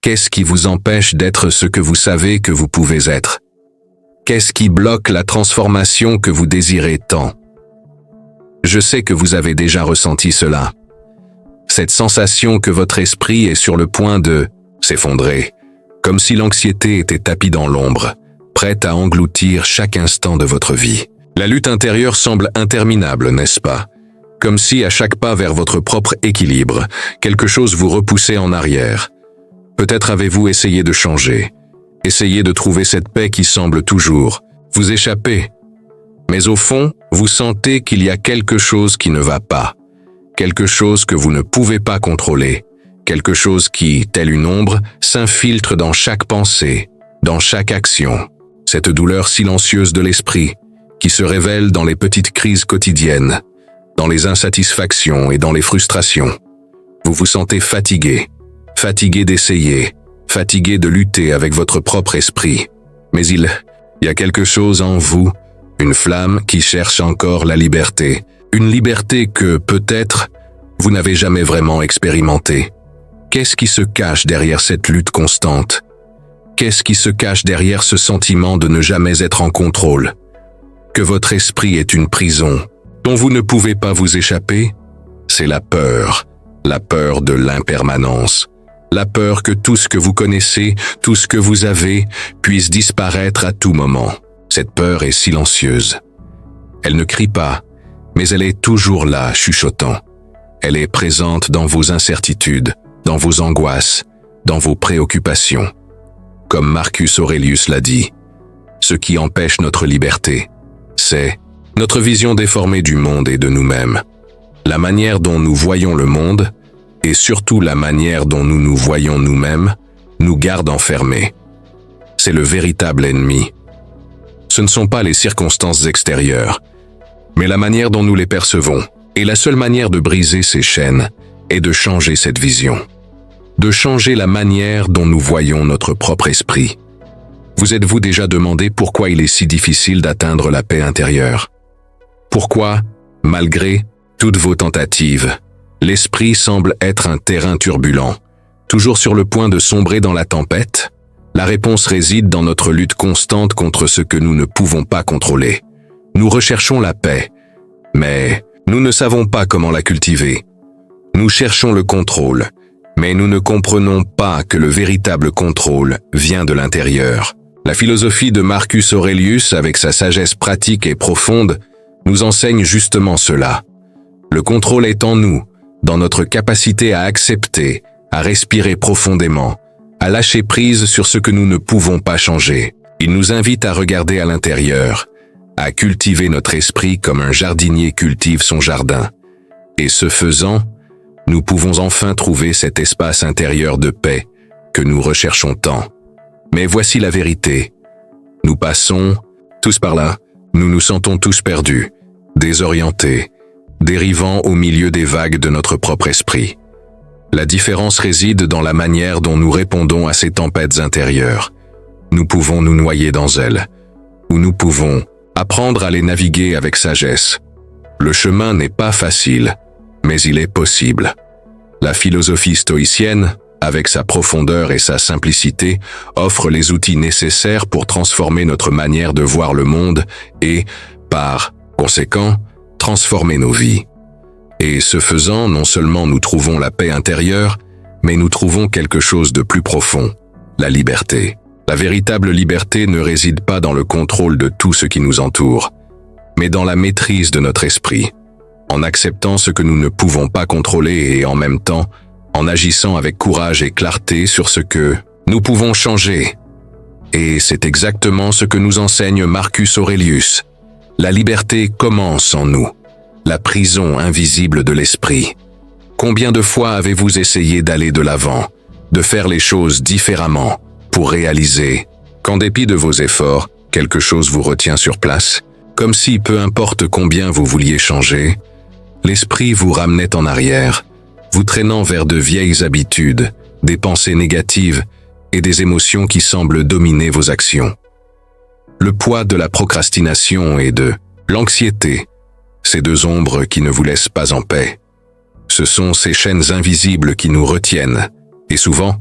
Qu'est-ce qui vous empêche d'être ce que vous savez que vous pouvez être? Qu'est-ce qui bloque la transformation que vous désirez tant? Je sais que vous avez déjà ressenti cela. Cette sensation que votre esprit est sur le point de s'effondrer, comme si l'anxiété était tapie dans l'ombre, prête à engloutir chaque instant de votre vie. La lutte intérieure semble interminable, n'est-ce pas? Comme si à chaque pas vers votre propre équilibre, quelque chose vous repoussait en arrière. Peut-être avez-vous essayé de changer, essayé de trouver cette paix qui semble toujours vous échapper. Mais au fond, vous sentez qu'il y a quelque chose qui ne va pas, quelque chose que vous ne pouvez pas contrôler, quelque chose qui, telle une ombre, s'infiltre dans chaque pensée, dans chaque action. Cette douleur silencieuse de l'esprit, qui se révèle dans les petites crises quotidiennes, dans les insatisfactions et dans les frustrations. Vous vous sentez fatigué, fatigué d'essayer, fatigué de lutter avec votre propre esprit. Mais il y a quelque chose en vous, une flamme qui cherche encore la liberté, une liberté que, peut-être, vous n'avez jamais vraiment expérimentée. Qu'est-ce qui se cache derrière cette lutte constante? Qu'est-ce qui se cache derrière ce sentiment de ne jamais être en contrôle? Que votre esprit est une prison dont vous ne pouvez pas vous échapper? C'est la peur de l'impermanence, la peur que tout ce que vous connaissez, tout ce que vous avez, puisse disparaître à tout moment. Cette peur est silencieuse. Elle ne crie pas, mais elle est toujours là, chuchotant. Elle est présente dans vos incertitudes, dans vos angoisses, dans vos préoccupations. Comme Marcus Aurelius l'a dit, ce qui empêche notre liberté, c'est notre vision déformée du monde et de nous-mêmes. La manière dont nous voyons le monde, et surtout la manière dont nous nous voyons nous-mêmes, nous garde enfermés. C'est le véritable ennemi. Ce ne sont pas les circonstances extérieures, mais la manière dont nous les percevons. Et la seule manière de briser ces chaînes est de changer cette vision, de changer la manière dont nous voyons notre propre esprit. Vous êtes-vous déjà demandé pourquoi il est si difficile d'atteindre la paix intérieure? Pourquoi, malgré toutes vos tentatives, l'esprit semble être un terrain turbulent, toujours sur le point de sombrer dans la tempête? La réponse réside dans notre lutte constante contre ce que nous ne pouvons pas contrôler. Nous recherchons la paix, mais nous ne savons pas comment la cultiver. Nous cherchons le contrôle, mais nous ne comprenons pas que le véritable contrôle vient de l'intérieur. La philosophie de Marcus Aurelius, avec sa sagesse pratique et profonde, nous enseigne justement cela. Le contrôle est en nous, dans notre capacité à accepter, à respirer profondément, à lâcher prise sur ce que nous ne pouvons pas changer. Il nous invite à regarder à l'intérieur, à cultiver notre esprit comme un jardinier cultive son jardin. Et ce faisant, nous pouvons enfin trouver cet espace intérieur de paix que nous recherchons tant. Mais voici la vérité. Nous passons tous par là, nous nous sentons tous perdus, désorientés, dérivant au milieu des vagues de notre propre esprit. La différence réside dans la manière dont nous répondons à ces tempêtes intérieures. Nous pouvons nous noyer dans elles, ou nous pouvons apprendre à les naviguer avec sagesse. Le chemin n'est pas facile, mais il est possible. La philosophie stoïcienne, avec sa profondeur et sa simplicité, offre les outils nécessaires pour transformer notre manière de voir le monde et, par conséquent, transformer nos vies. Et ce faisant, non seulement nous trouvons la paix intérieure, mais nous trouvons quelque chose de plus profond, la liberté. La véritable liberté ne réside pas dans le contrôle de tout ce qui nous entoure, mais dans la maîtrise de notre esprit, en acceptant ce que nous ne pouvons pas contrôler et en même temps, en agissant avec courage et clarté sur ce que nous pouvons changer. Et c'est exactement ce que nous enseigne Marcus Aurelius. La liberté commence en nous, la prison invisible de l'esprit. Combien de fois avez-vous essayé d'aller de l'avant, de faire les choses différemment, pour réaliser qu'en dépit de vos efforts, quelque chose vous retient sur place, comme si, peu importe combien vous vouliez changer, l'esprit vous ramenait en arrière, vous traînant vers de vieilles habitudes, des pensées négatives et des émotions qui semblent dominer vos actions. Le poids de la procrastination et de l'anxiété, ces deux ombres qui ne vous laissent pas en paix. Ce sont ces chaînes invisibles qui nous retiennent, et souvent,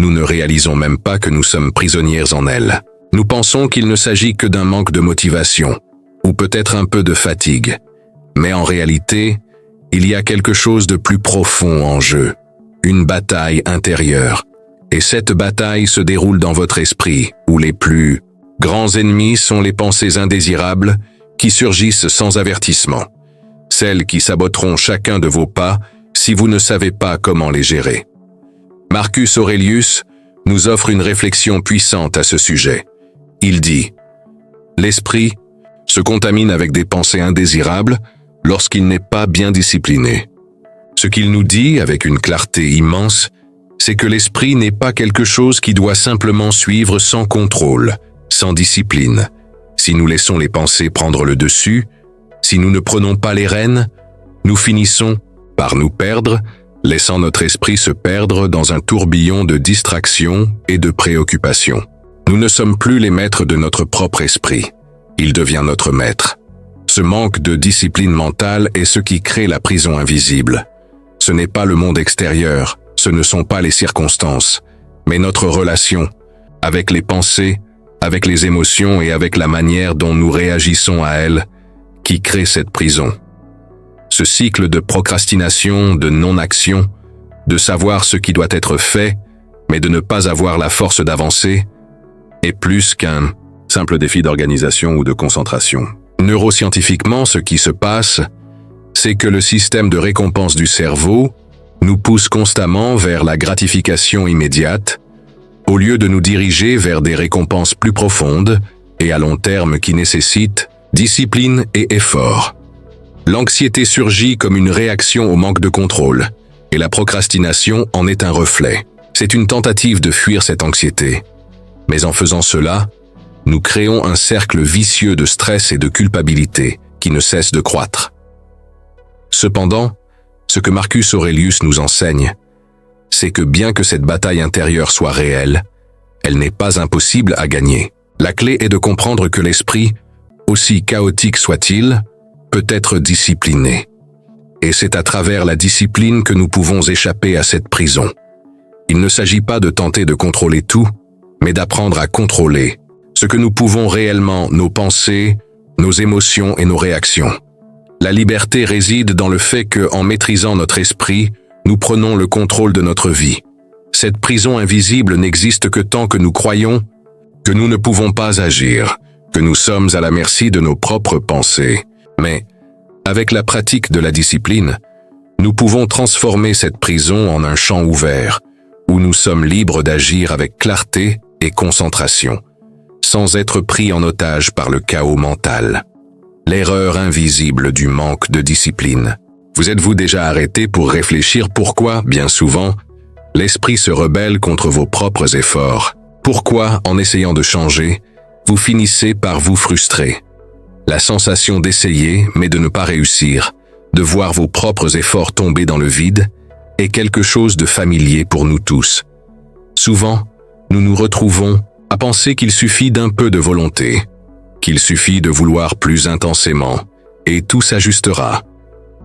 nous ne réalisons même pas que nous sommes prisonnières en elle. Nous pensons qu'il ne s'agit que d'un manque de motivation, ou peut-être un peu de fatigue. Mais en réalité, il y a quelque chose de plus profond en jeu, une bataille intérieure. Et cette bataille se déroule dans votre esprit, où les plus grands ennemis sont les pensées indésirables qui surgissent sans avertissement, celles qui saboteront chacun de vos pas si vous ne savez pas comment les gérer. Marcus Aurelius nous offre une réflexion puissante à ce sujet. Il dit « L'esprit se contamine avec des pensées indésirables lorsqu'il n'est pas bien discipliné. » Ce qu'il nous dit avec une clarté immense, c'est que l'esprit n'est pas quelque chose qui doit simplement suivre sans contrôle, sans discipline. Si nous laissons les pensées prendre le dessus, si nous ne prenons pas les rênes, nous finissons par nous perdre, laissant notre esprit se perdre dans un tourbillon de distractions et de préoccupations. Nous ne sommes plus les maîtres de notre propre esprit. Il devient notre maître. Ce manque de discipline mentale est ce qui crée la prison invisible. Ce n'est pas le monde extérieur, ce ne sont pas les circonstances, mais notre relation avec les pensées, avec les émotions et avec la manière dont nous réagissons à elles qui crée cette prison. Ce cycle de procrastination, de non-action, de savoir ce qui doit être fait, mais de ne pas avoir la force d'avancer, est plus qu'un simple défi d'organisation ou de concentration. Neuroscientifiquement, ce qui se passe, c'est que le système de récompense du cerveau nous pousse constamment vers la gratification immédiate, au lieu de nous diriger vers des récompenses plus profondes et à long terme qui nécessitent discipline et effort. L'anxiété surgit comme une réaction au manque de contrôle, et la procrastination en est un reflet. C'est une tentative de fuir cette anxiété. Mais en faisant cela, nous créons un cercle vicieux de stress et de culpabilité qui ne cesse de croître. Cependant, ce que Marcus Aurelius nous enseigne, c'est que bien que cette bataille intérieure soit réelle, elle n'est pas impossible à gagner. La clé est de comprendre que l'esprit, aussi chaotique soit-il, peut être discipliné. Et c'est à travers la discipline que nous pouvons échapper à cette prison. Il ne s'agit pas de tenter de contrôler tout, mais d'apprendre à contrôler ce que nous pouvons réellement, nos pensées, nos émotions et nos réactions. La liberté réside dans le fait que, en maîtrisant notre esprit, nous prenons le contrôle de notre vie. Cette prison invisible n'existe que tant que nous croyons que nous ne pouvons pas agir, que nous sommes à la merci de nos propres pensées. Mais, avec la pratique de la discipline, nous pouvons transformer cette prison en un champ ouvert, où nous sommes libres d'agir avec clarté et concentration, sans être pris en otage par le chaos mental. L'erreur invisible du manque de discipline. Vous êtes-vous déjà arrêté pour réfléchir pourquoi, bien souvent, l'esprit se rebelle contre vos propres efforts? Pourquoi, en essayant de changer, vous finissez par vous frustrer? La sensation d'essayer, mais de ne pas réussir, de voir vos propres efforts tomber dans le vide, est quelque chose de familier pour nous tous. Souvent, nous nous retrouvons à penser qu'il suffit d'un peu de volonté, qu'il suffit de vouloir plus intensément, et tout s'ajustera.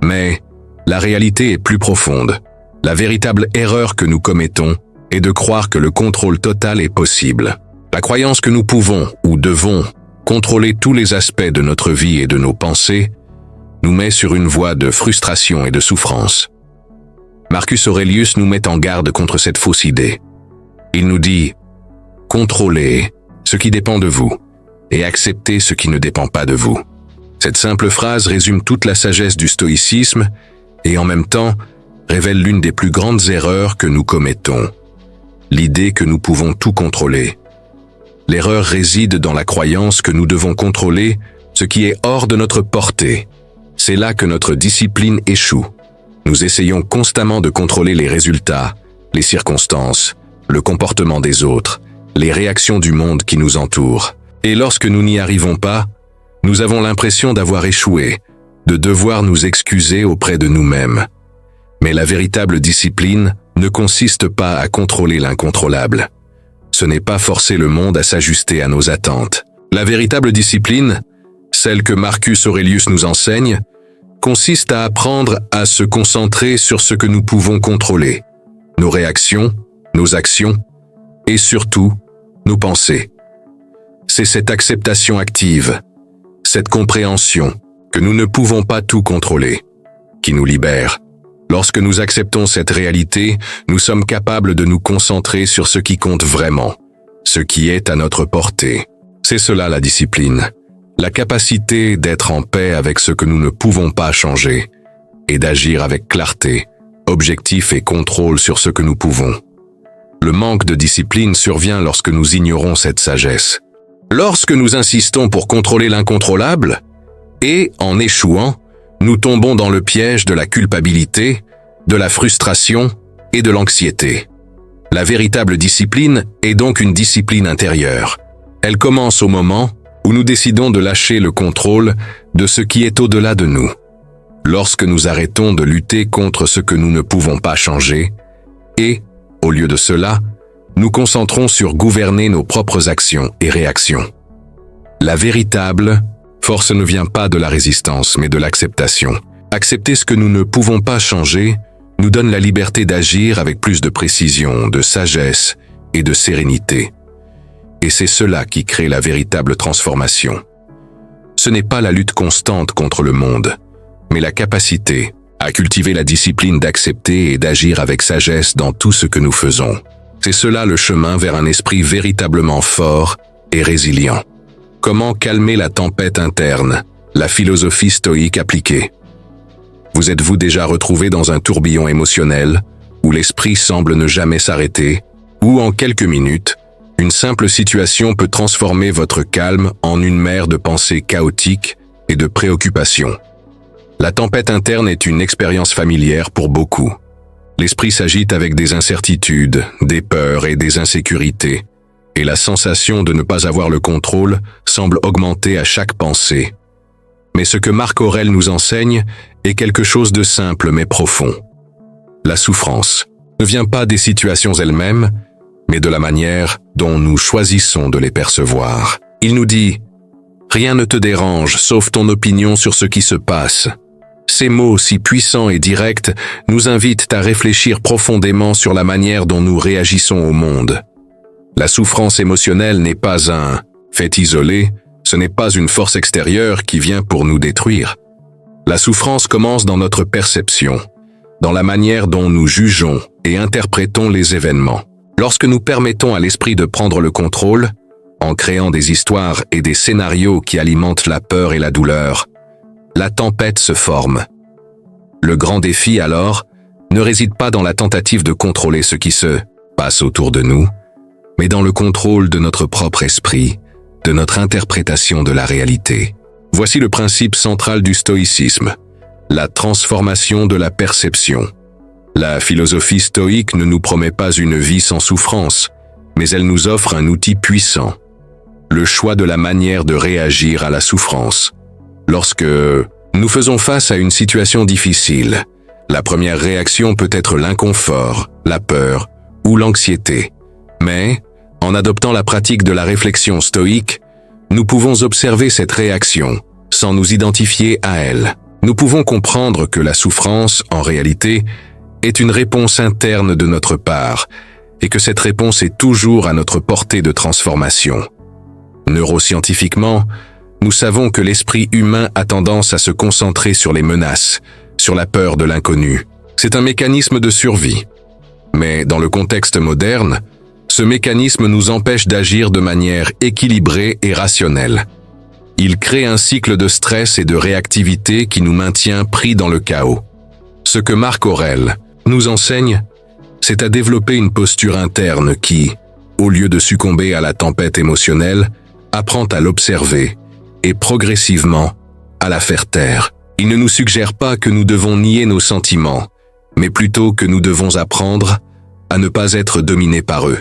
Mais la réalité est plus profonde. La véritable erreur que nous commettons est de croire que le contrôle total est possible. La croyance que nous pouvons ou devons contrôler tous les aspects de notre vie et de nos pensées nous met sur une voie de frustration et de souffrance. Marcus Aurelius nous met en garde contre cette fausse idée. Il nous dit « Contrôlez ce qui dépend de vous et acceptez ce qui ne dépend pas de vous ». Cette simple phrase résume toute la sagesse du stoïcisme et en même temps révèle l'une des plus grandes erreurs que nous commettons, l'idée que nous pouvons tout contrôler. L'erreur réside dans la croyance que nous devons contrôler ce qui est hors de notre portée. C'est là que notre discipline échoue. Nous essayons constamment de contrôler les résultats, les circonstances, le comportement des autres, les réactions du monde qui nous entoure. Et lorsque nous n'y arrivons pas, nous avons l'impression d'avoir échoué, de devoir nous excuser auprès de nous-mêmes. Mais la véritable discipline ne consiste pas à contrôler l'incontrôlable. Ce n'est pas forcer le monde à s'ajuster à nos attentes. La véritable discipline, celle que Marcus Aurelius nous enseigne, consiste à apprendre à se concentrer sur ce que nous pouvons contrôler, nos réactions, nos actions et surtout, nos pensées. C'est cette acceptation active, cette compréhension que nous ne pouvons pas tout contrôler, qui nous libère. Lorsque nous acceptons cette réalité, nous sommes capables de nous concentrer sur ce qui compte vraiment, ce qui est à notre portée. C'est cela la discipline, la capacité d'être en paix avec ce que nous ne pouvons pas changer et d'agir avec clarté, objectif et contrôle sur ce que nous pouvons. Le manque de discipline survient lorsque nous ignorons cette sagesse. Lorsque nous insistons pour contrôler l'incontrôlable, et, en échouant, nous tombons dans le piège de la culpabilité, de la frustration et de l'anxiété. La véritable discipline est donc une discipline intérieure. Elle commence au moment où nous décidons de lâcher le contrôle de ce qui est au-delà de nous. Lorsque nous arrêtons de lutter contre ce que nous ne pouvons pas changer, et, au lieu de cela, nous concentrons sur gouverner nos propres actions et réactions. La véritable force ne vient pas de la résistance, mais de l'acceptation. Accepter ce que nous ne pouvons pas changer nous donne la liberté d'agir avec plus de précision, de sagesse et de sérénité. Et c'est cela qui crée la véritable transformation. Ce n'est pas la lutte constante contre le monde, mais la capacité à cultiver la discipline d'accepter et d'agir avec sagesse dans tout ce que nous faisons. C'est cela le chemin vers un esprit véritablement fort et résilient. Comment calmer la tempête interne, la philosophie stoïque appliquée. Vous êtes-vous déjà retrouvé dans un tourbillon émotionnel, où l'esprit semble ne jamais s'arrêter, où en quelques minutes, une simple situation peut transformer votre calme en une mer de pensées chaotiques et de préoccupations. La tempête interne est une expérience familière pour beaucoup. L'esprit s'agite avec des incertitudes, des peurs et des insécurités, et la sensation de ne pas avoir le contrôle semble augmenter à chaque pensée. Mais ce que Marc Aurèle nous enseigne est quelque chose de simple mais profond. La souffrance ne vient pas des situations elles-mêmes, mais de la manière dont nous choisissons de les percevoir. Il nous dit « Rien ne te dérange sauf ton opinion sur ce qui se passe ». Ces mots si puissants et directs nous invitent à réfléchir profondément sur la manière dont nous réagissons au monde. La souffrance émotionnelle n'est pas un fait isolé, ce n'est pas une force extérieure qui vient pour nous détruire. La souffrance commence dans notre perception, dans la manière dont nous jugeons et interprétons les événements. Lorsque nous permettons à l'esprit de prendre le contrôle, en créant des histoires et des scénarios qui alimentent la peur et la douleur, la tempête se forme. Le grand défi, alors, ne réside pas dans la tentative de contrôler ce qui se passe autour de nous, mais dans le contrôle de notre propre esprit, de notre interprétation de la réalité. Voici le principe central du stoïcisme, la transformation de la perception. La philosophie stoïque ne nous promet pas une vie sans souffrance, mais elle nous offre un outil puissant, le choix de la manière de réagir à la souffrance. Lorsque nous faisons face à une situation difficile, la première réaction peut être l'inconfort, la peur ou l'anxiété. Mais, en adoptant la pratique de la réflexion stoïque, nous pouvons observer cette réaction sans nous identifier à elle. Nous pouvons comprendre que la souffrance, en réalité, est une réponse interne de notre part et que cette réponse est toujours à notre portée de transformation. Neuroscientifiquement, nous savons que l'esprit humain a tendance à se concentrer sur les menaces, sur la peur de l'inconnu. C'est un mécanisme de survie. Mais dans le contexte moderne, ce mécanisme nous empêche d'agir de manière équilibrée et rationnelle. Il crée un cycle de stress et de réactivité qui nous maintient pris dans le chaos. Ce que Marc Aurèle nous enseigne, c'est à développer une posture interne qui, au lieu de succomber à la tempête émotionnelle, apprend à l'observer et progressivement à la faire taire. Il ne nous suggère pas que nous devons nier nos sentiments, mais plutôt que nous devons apprendre à ne pas être dominés par eux.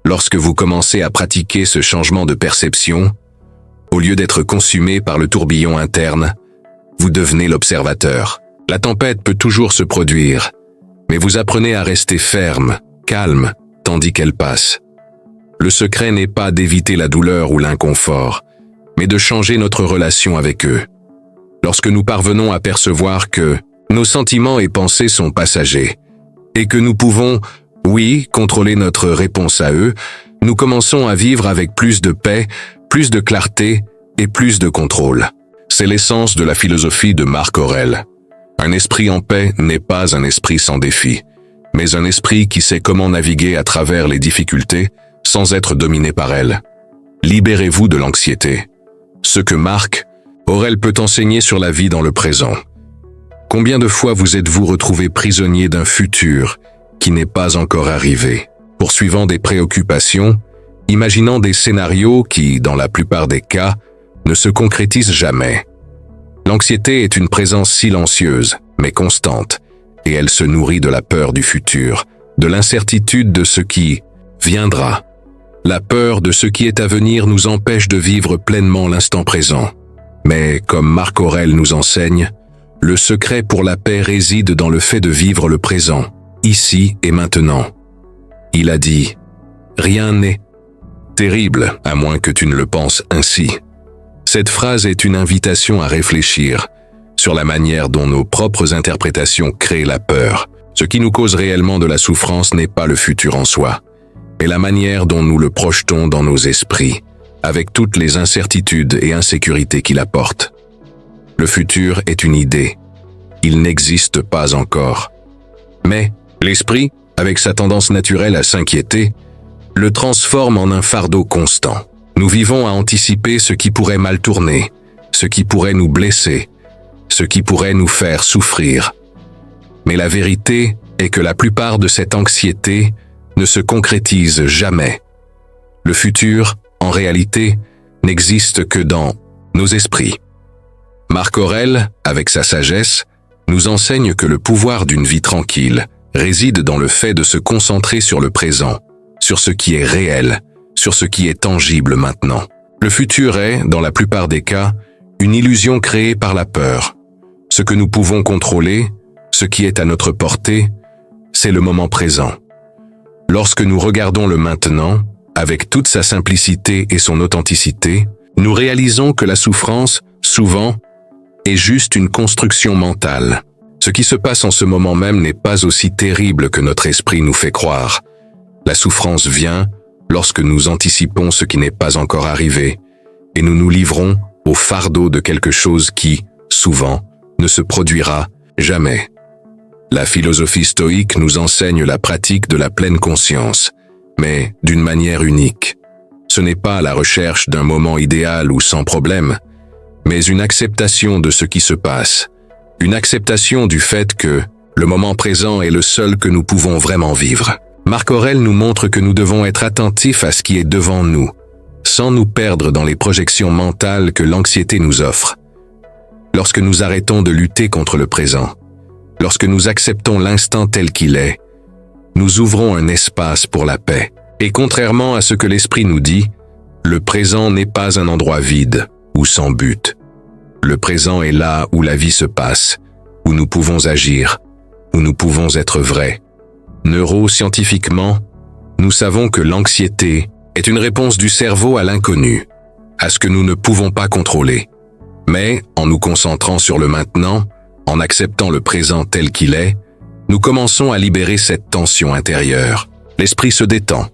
Lorsque vous commencez à pratiquer ce changement de perception, au lieu d'être consumé par le tourbillon interne, vous devenez l'observateur. La tempête peut toujours se produire, mais vous apprenez à rester ferme, calme, tandis qu'elle passe. Le secret n'est pas d'éviter la douleur ou l'inconfort, mais de changer notre relation avec eux. Lorsque nous parvenons à percevoir que nos sentiments et pensées sont passagers, et que nous pouvons Oui, contrôler notre réponse à eux, nous commençons à vivre avec plus de paix, plus de clarté et plus de contrôle. C'est l'essence de la philosophie de Marc Aurèle. Un esprit en paix n'est pas un esprit sans défi, mais un esprit qui sait comment naviguer à travers les difficultés sans être dominé par elles. Libérez-vous de l'anxiété. Ce que Marc Aurèle peut enseigner sur la vie dans le présent. Combien de fois vous êtes-vous retrouvé prisonnier d'un futur qui n'est pas encore arrivé, poursuivant des préoccupations, imaginant des scénarios qui, dans la plupart des cas, ne se concrétisent jamais. L'anxiété est une présence silencieuse, mais constante, et elle se nourrit de la peur du futur, de l'incertitude de ce qui viendra. La peur de ce qui est à venir nous empêche de vivre pleinement l'instant présent. Mais, comme Marc Aurèle nous enseigne, le secret pour la paix réside dans le fait de vivre le présent, ici et maintenant. Il a dit « Rien n'est terrible, à moins que tu ne le penses ainsi ». Cette phrase est une invitation à réfléchir sur la manière dont nos propres interprétations créent la peur. Ce qui nous cause réellement de la souffrance n'est pas le futur en soi, mais la manière dont nous le projetons dans nos esprits, avec toutes les incertitudes et insécurités qu'il apporte. Le futur est une idée. Il n'existe pas encore. Mais l'esprit, avec sa tendance naturelle à s'inquiéter, le transforme en un fardeau constant. Nous vivons à anticiper ce qui pourrait mal tourner, ce qui pourrait nous blesser, ce qui pourrait nous faire souffrir. Mais la vérité est que la plupart de cette anxiété ne se concrétise jamais. Le futur, en réalité, n'existe que dans nos esprits. Marc Aurèle, avec sa sagesse, nous enseigne que le pouvoir d'une vie tranquille réside dans le fait de se concentrer sur le présent, sur ce qui est réel, sur ce qui est tangible maintenant. Le futur est, dans la plupart des cas, une illusion créée par la peur. Ce que nous pouvons contrôler, ce qui est à notre portée, c'est le moment présent. Lorsque nous regardons le maintenant, avec toute sa simplicité et son authenticité, nous réalisons que la souffrance, souvent, est juste une construction mentale. Ce qui se passe en ce moment même n'est pas aussi terrible que notre esprit nous fait croire. La souffrance vient lorsque nous anticipons ce qui n'est pas encore arrivé, et nous nous livrons au fardeau de quelque chose qui, souvent, ne se produira jamais. La philosophie stoïque nous enseigne la pratique de la pleine conscience, mais d'une manière unique. Ce n'est pas la recherche d'un moment idéal ou sans problème, mais une acceptation de ce qui se passe, une acceptation du fait que le moment présent est le seul que nous pouvons vraiment vivre. Marc Aurèle nous montre que nous devons être attentifs à ce qui est devant nous, sans nous perdre dans les projections mentales que l'anxiété nous offre. Lorsque nous arrêtons de lutter contre le présent, lorsque nous acceptons l'instant tel qu'il est, nous ouvrons un espace pour la paix. Et contrairement à ce que l'esprit nous dit, le présent n'est pas un endroit vide ou sans but. Le présent est là où la vie se passe, où nous pouvons agir, où nous pouvons être vrais. Neuroscientifiquement, nous savons que l'anxiété est une réponse du cerveau à l'inconnu, à ce que nous ne pouvons pas contrôler. Mais, en nous concentrant sur le maintenant, en acceptant le présent tel qu'il est, nous commençons à libérer cette tension intérieure. L'esprit se détend,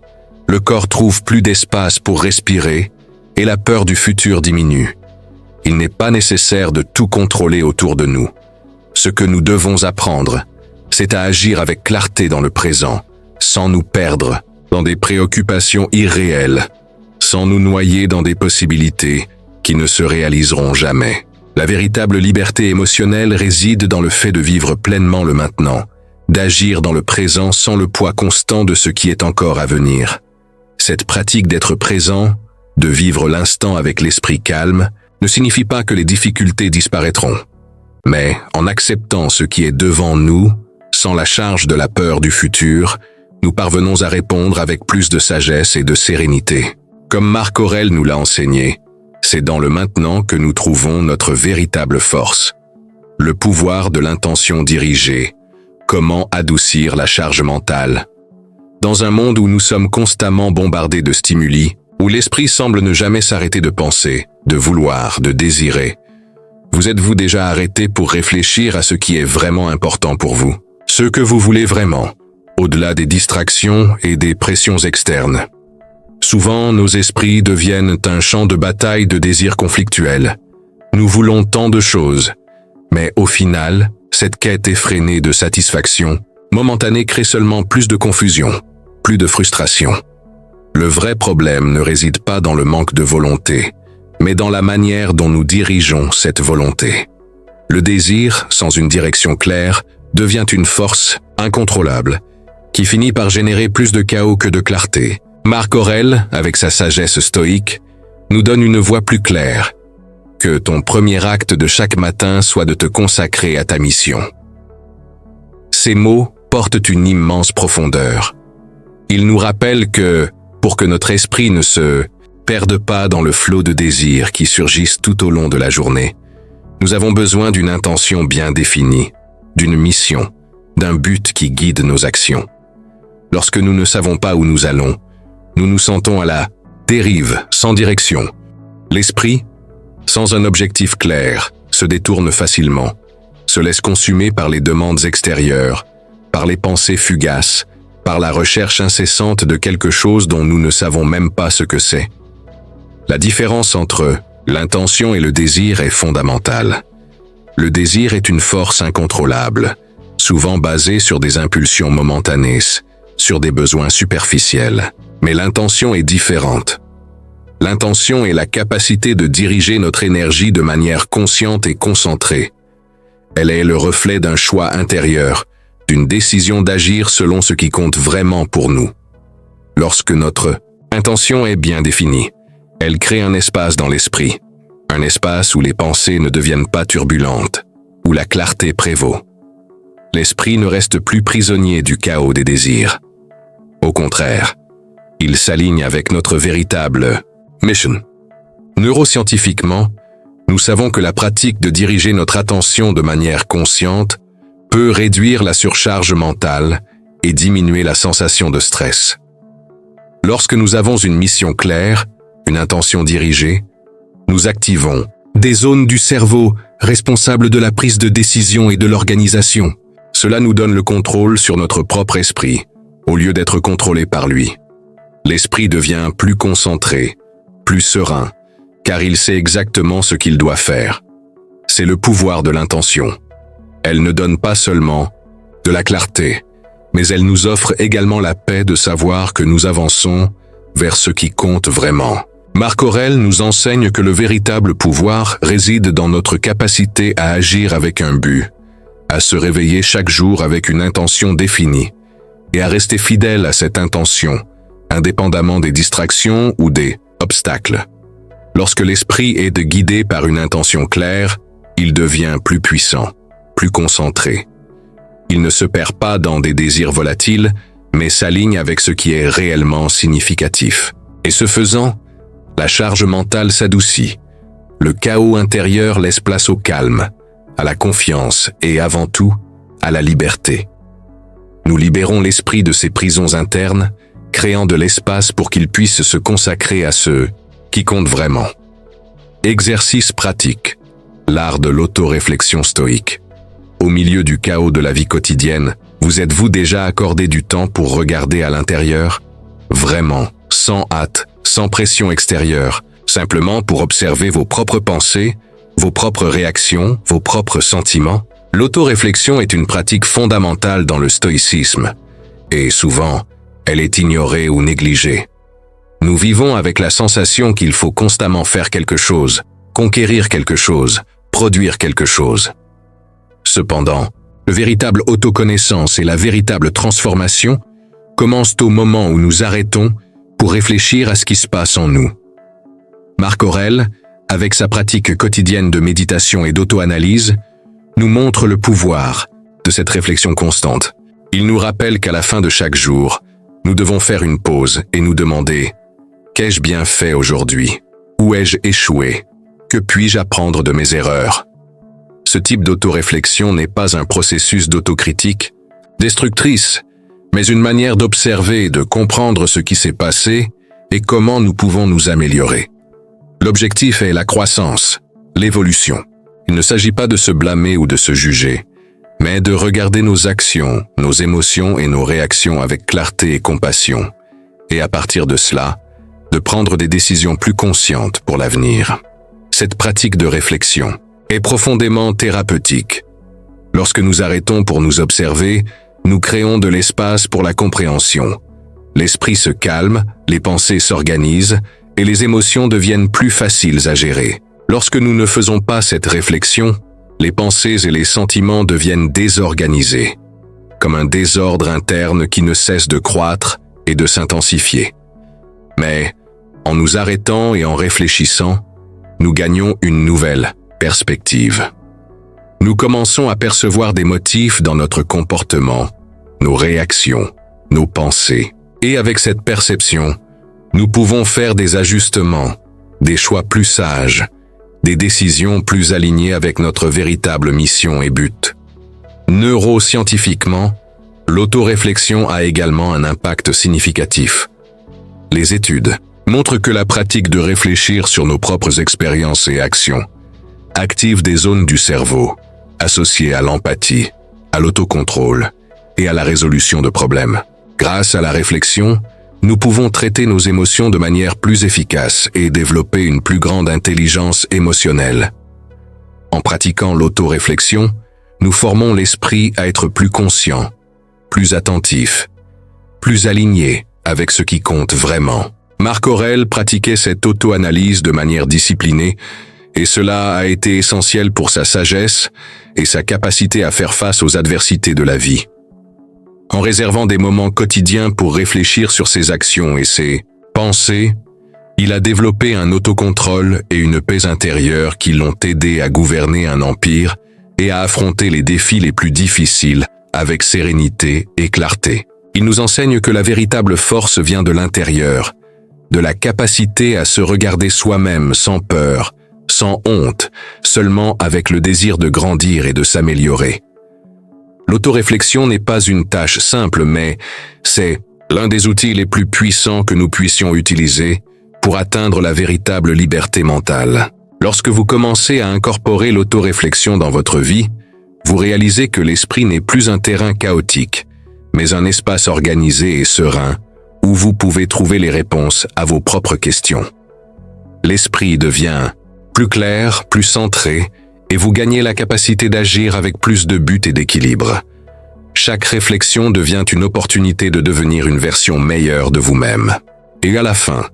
le corps trouve plus d'espace pour respirer et la peur du futur diminue. Il n'est pas nécessaire de tout contrôler autour de nous. Ce que nous devons apprendre, c'est à agir avec clarté dans le présent, sans nous perdre dans des préoccupations irréelles, sans nous noyer dans des possibilités qui ne se réaliseront jamais. La véritable liberté émotionnelle réside dans le fait de vivre pleinement le maintenant, d'agir dans le présent sans le poids constant de ce qui est encore à venir. Cette pratique d'être présent, de vivre l'instant avec l'esprit calme, ne signifie pas que les difficultés disparaîtront. Mais en acceptant ce qui est devant nous, sans la charge de la peur du futur, nous parvenons à répondre avec plus de sagesse et de sérénité. Comme Marc Aurèle nous l'a enseigné, c'est dans le maintenant que nous trouvons notre véritable force. Le pouvoir de l'intention dirigée. Comment adoucir la charge mentale? Dans un monde où nous sommes constamment bombardés de stimuli, où l'esprit semble ne jamais s'arrêter de penser, de vouloir, de désirer, vous êtes-vous déjà arrêté pour réfléchir à ce qui est vraiment important pour vous? Ce que vous voulez vraiment, au-delà des distractions et des pressions externes. Souvent, nos esprits deviennent un champ de bataille de désirs conflictuels. Nous voulons tant de choses, mais au final, cette quête effrénée de satisfaction momentanée crée seulement plus de confusion, plus de frustration. Le vrai problème ne réside pas dans le manque de volonté, mais dans la manière dont nous dirigeons cette volonté. Le désir, sans une direction claire, devient une force incontrôlable, qui finit par générer plus de chaos que de clarté. Marc Aurèle, avec sa sagesse stoïque, nous donne une voie plus claire. Que ton premier acte de chaque matin soit de te consacrer à ta mission. Ces mots portent une immense profondeur. Ils nous rappellent que, pour que notre esprit ne se perde pas dans le flot de désirs qui surgissent tout au long de la journée, nous avons besoin d'une intention bien définie, d'une mission, d'un but qui guide nos actions. Lorsque nous ne savons pas où nous allons, nous nous sentons à la dérive, sans direction. L'esprit, sans un objectif clair, se détourne facilement, se laisse consumer par les demandes extérieures, par les pensées fugaces, par la recherche incessante de quelque chose dont nous ne savons même pas ce que c'est. La différence entre l'intention et le désir est fondamentale. Le désir est une force incontrôlable, souvent basée sur des impulsions momentanées, sur des besoins superficiels. Mais l'intention est différente. L'intention est la capacité de diriger notre énergie de manière consciente et concentrée. Elle est le reflet d'un choix intérieur, d'une décision d'agir selon ce qui compte vraiment pour nous. Lorsque notre intention est bien définie, elle crée un espace dans l'esprit, un espace où les pensées ne deviennent pas turbulentes, où la clarté prévaut. L'esprit ne reste plus prisonnier du chaos des désirs. Au contraire, il s'aligne avec notre véritable mission. Neuroscientifiquement, nous savons que la pratique de diriger notre attention de manière consciente peut réduire la surcharge mentale et diminuer la sensation de stress. Lorsque nous avons une mission claire, une intention dirigée, nous activons des zones du cerveau responsables de la prise de décision et de l'organisation. Cela nous donne le contrôle sur notre propre esprit, au lieu d'être contrôlé par lui. L'esprit devient plus concentré, plus serein, car il sait exactement ce qu'il doit faire. C'est le pouvoir de l'intention. Elle ne donne pas seulement de la clarté, mais elle nous offre également la paix de savoir que nous avançons vers ce qui compte vraiment. Marc Aurèle nous enseigne que le véritable pouvoir réside dans notre capacité à agir avec un but, à se réveiller chaque jour avec une intention définie, et à rester fidèle à cette intention, indépendamment des distractions ou des obstacles. Lorsque l'esprit est guidé par une intention claire, il devient plus puissant, plus concentré. Il ne se perd pas dans des désirs volatiles, mais s'aligne avec ce qui est réellement significatif. Et ce faisant, la charge mentale s'adoucit. Le chaos intérieur laisse place au calme, à la confiance et avant tout, à la liberté. Nous libérons l'esprit de ses prisons internes, créant de l'espace pour qu'il puisse se consacrer à ce qui compte vraiment. Exercice pratique, l'art de l'autoréflexion stoïque. Au milieu du chaos de la vie quotidienne, vous êtes-vous déjà accordé du temps pour regarder à l'intérieur? Vraiment, sans hâte, sans pression extérieure, simplement pour observer vos propres pensées, vos propres réactions, vos propres sentiments? L'autoréflexion est une pratique fondamentale dans le stoïcisme, et souvent, elle est ignorée ou négligée. Nous vivons avec la sensation qu'il faut constamment faire quelque chose, conquérir quelque chose, produire quelque chose. Cependant, le véritable autoconnaissance et la véritable transformation commencent au moment où nous arrêtons pour réfléchir à ce qui se passe en nous. Marc Aurèle, avec sa pratique quotidienne de méditation et d'auto-analyse, nous montre le pouvoir de cette réflexion constante. Il nous rappelle qu'à la fin de chaque jour, nous devons faire une pause et nous demander « Qu'ai-je bien fait aujourd'hui? Où ai-je échoué? Que puis-je apprendre de mes erreurs ?» Ce type d'autoréflexion n'est pas un processus d'autocritique destructrice, mais une manière d'observer et de comprendre ce qui s'est passé et comment nous pouvons nous améliorer. L'objectif est la croissance, l'évolution. Il ne s'agit pas de se blâmer ou de se juger, mais de regarder nos actions, nos émotions et nos réactions avec clarté et compassion, et à partir de cela, de prendre des décisions plus conscientes pour l'avenir. Cette pratique de réflexion est profondément thérapeutique. Lorsque nous arrêtons pour nous observer, nous créons de l'espace pour la compréhension. L'esprit se calme, les pensées s'organisent et les émotions deviennent plus faciles à gérer. Lorsque nous ne faisons pas cette réflexion, les pensées et les sentiments deviennent désorganisés, comme un désordre interne qui ne cesse de croître et de s'intensifier. Mais, en nous arrêtant et en réfléchissant, nous gagnons une nouvelle perspective. Nous commençons à percevoir des motifs dans notre comportement, nos réactions, nos pensées. Et avec cette perception, nous pouvons faire des ajustements, des choix plus sages, des décisions plus alignées avec notre véritable mission et but. Neuroscientifiquement, l'autoréflexion a également un impact significatif. Les études montrent que la pratique de réfléchir sur nos propres expériences et actions active des zones du cerveau associées à l'empathie, à l'autocontrôle et à la résolution de problèmes. Grâce à la réflexion, nous pouvons traiter nos émotions de manière plus efficace et développer une plus grande intelligence émotionnelle. En pratiquant l'autoréflexion, nous formons l'esprit à être plus conscient, plus attentif, plus aligné avec ce qui compte vraiment. Marc Aurèle pratiquait cette auto-analyse de manière disciplinée et cela a été essentiel pour sa sagesse et sa capacité à faire face aux adversités de la vie. En réservant des moments quotidiens pour réfléchir sur ses actions et ses pensées, il a développé un autocontrôle et une paix intérieure qui l'ont aidé à gouverner un empire et à affronter les défis les plus difficiles avec sérénité et clarté. Il nous enseigne que la véritable force vient de l'intérieur, de la capacité à se regarder soi-même sans peur, sans honte, seulement avec le désir de grandir et de s'améliorer. L'autoréflexion n'est pas une tâche simple, mais c'est l'un des outils les plus puissants que nous puissions utiliser pour atteindre la véritable liberté mentale. Lorsque vous commencez à incorporer l'autoréflexion dans votre vie, vous réalisez que l'esprit n'est plus un terrain chaotique, mais un espace organisé et serein où vous pouvez trouver les réponses à vos propres questions. L'esprit devient plus clair, plus centré, et vous gagnez la capacité d'agir avec plus de but et d'équilibre. Chaque réflexion devient une opportunité de devenir une version meilleure de vous-même. Et à la fin,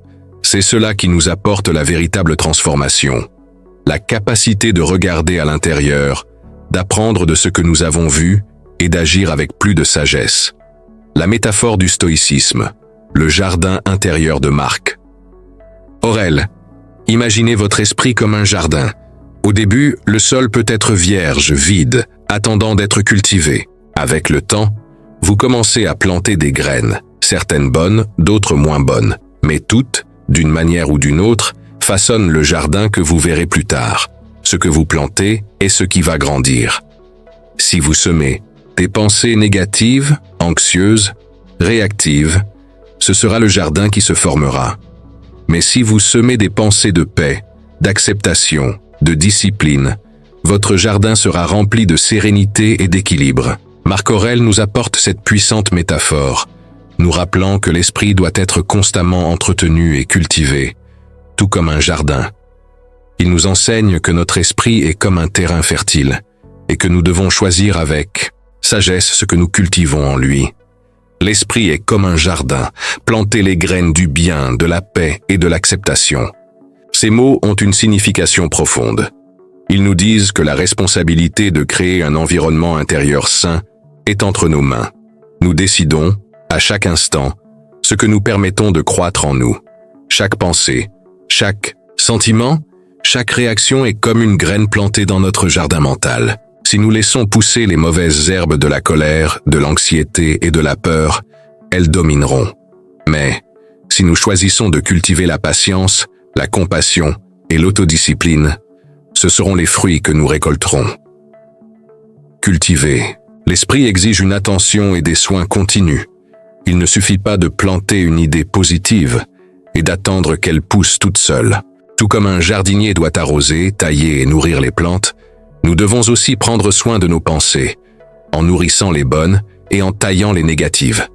c'est cela qui nous apporte la véritable transformation. La capacité de regarder à l'intérieur, d'apprendre de ce que nous avons vu et d'agir avec plus de sagesse. La métaphore du stoïcisme, le jardin intérieur de Marc. Aurèle, imaginez votre esprit comme un jardin. Au début, le sol peut être vierge, vide, attendant d'être cultivé. Avec le temps, vous commencez à planter des graines, certaines bonnes, d'autres moins bonnes, mais toutes, d'une manière ou d'une autre, façonnent le jardin que vous verrez plus tard. Ce que vous plantez est ce qui va grandir. Si vous semez des pensées négatives, anxieuses, réactives, ce sera le jardin qui se formera. Mais si vous semez des pensées de paix, d'acceptation, de discipline, votre jardin sera rempli de sérénité et d'équilibre. Marc Aurèle nous apporte cette puissante métaphore, nous rappelant que l'esprit doit être constamment entretenu et cultivé, tout comme un jardin. Il nous enseigne que notre esprit est comme un terrain fertile et que nous devons choisir avec sagesse ce que nous cultivons en lui. L'esprit est comme un jardin, planter les graines du bien, de la paix et de l'acceptation. Ces mots ont une signification profonde. Ils nous disent que la responsabilité de créer un environnement intérieur sain est entre nos mains. Nous décidons, à chaque instant, ce que nous permettons de croître en nous. Chaque pensée, chaque sentiment, chaque réaction est comme une graine plantée dans notre jardin mental. Si nous laissons pousser les mauvaises herbes de la colère, de l'anxiété et de la peur, elles domineront. Mais, si nous choisissons de cultiver la patience, la compassion et l'autodiscipline, ce seront les fruits que nous récolterons. Cultiver. L'esprit exige une attention et des soins continus. Il ne suffit pas de planter une idée positive et d'attendre qu'elle pousse toute seule. Tout comme un jardinier doit arroser, tailler et nourrir les plantes, nous devons aussi prendre soin de nos pensées, en nourrissant les bonnes et en taillant les négatives.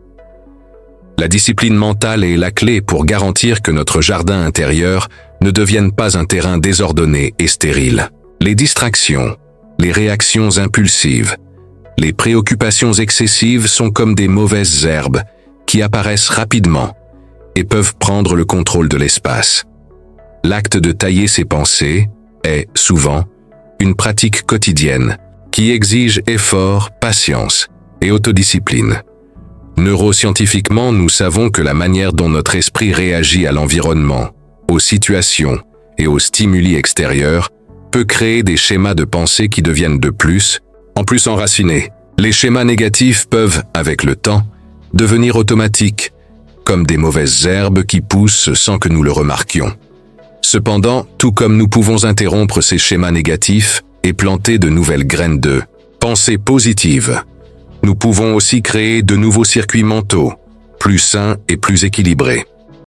La discipline mentale est la clé pour garantir que notre jardin intérieur ne devienne pas un terrain désordonné et stérile. Les distractions, les réactions impulsives, les préoccupations excessives sont comme des mauvaises herbes qui apparaissent rapidement et peuvent prendre le contrôle de l'espace. L'acte de tailler ses pensées est, souvent, une pratique quotidienne qui exige effort, patience et autodiscipline. Neuroscientifiquement, nous savons que la manière dont notre esprit réagit à l'environnement, aux situations et aux stimuli extérieurs peut créer des schémas de pensée qui deviennent de plus en plus enracinés. Les schémas négatifs peuvent, avec le temps, devenir automatiques, comme des mauvaises herbes qui poussent sans que nous le remarquions. Cependant, tout comme nous pouvons interrompre ces schémas négatifs et planter de nouvelles graines de pensée positive, nous pouvons aussi créer de nouveaux circuits mentaux, plus sains et plus équilibrés.